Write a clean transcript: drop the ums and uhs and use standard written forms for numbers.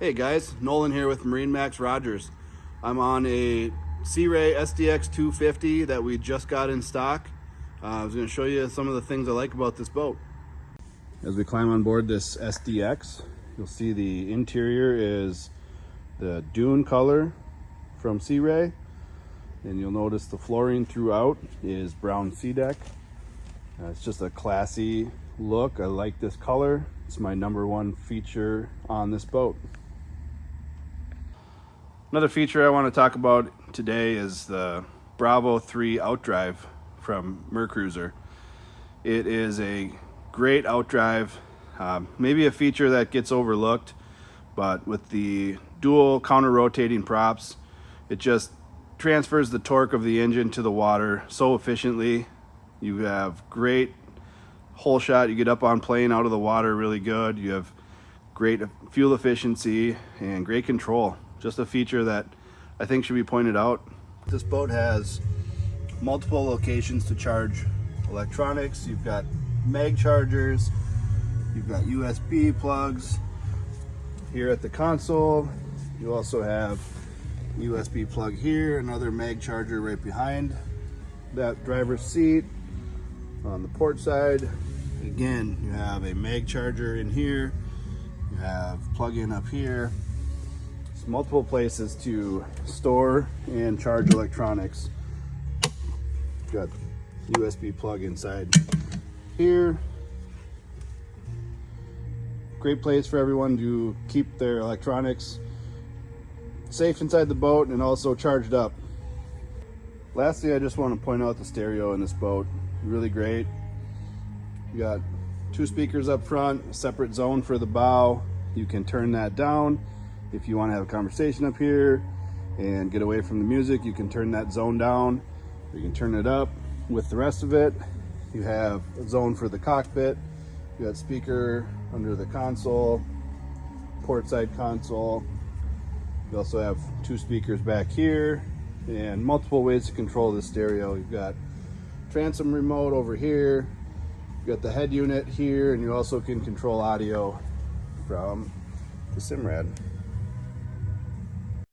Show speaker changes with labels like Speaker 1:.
Speaker 1: Hey guys, Nolan here with MarineMax Rogers. I'm on a Sea Ray SDX 250 that we just got in stock. I was going to show you some of the things I like about this boat. As we climb on board this SDX, you'll see the interior is the dune color from Sea Ray, and you'll notice the flooring throughout is brown sea deck. It's just a classy look. I like this color. It's my #1 feature on this boat. Another feature I want to talk about today is the Bravo 3 outdrive from MerCruiser. It is a great outdrive, maybe a feature that gets overlooked, but with the dual counter-rotating props, it just transfers the torque of the engine to the water so efficiently. You have great hole shot, you get up on plane out of the water really good, you have great fuel efficiency and great control. Just a feature that I think should be pointed out. This boat has multiple locations to charge electronics. You've got mag chargers, you've got USB plugs here at the console. You also have USB plug here, another mag charger right behind that driver's seat. On the port side, again, you have a mag charger in here, you have plug-in up here. There's multiple places to store and charge electronics. Got USB plug inside here. Great place for everyone to keep their electronics safe inside the boat and also charged up. Lastly, I just want to point out the stereo in this boat. Really great. You got 2 speakers up front, a separate zone for the bow. You can turn that down if you want to have a conversation up here and get away from the music. You can turn that zone down, or you can turn it up. With the rest of it, you have a zone for the cockpit. You got speaker under the console, port side console. You also have 2 speakers back here and multiple ways to control the stereo. You've got transom remote over here, you got the head unit here, and you also can control audio from the Simrad.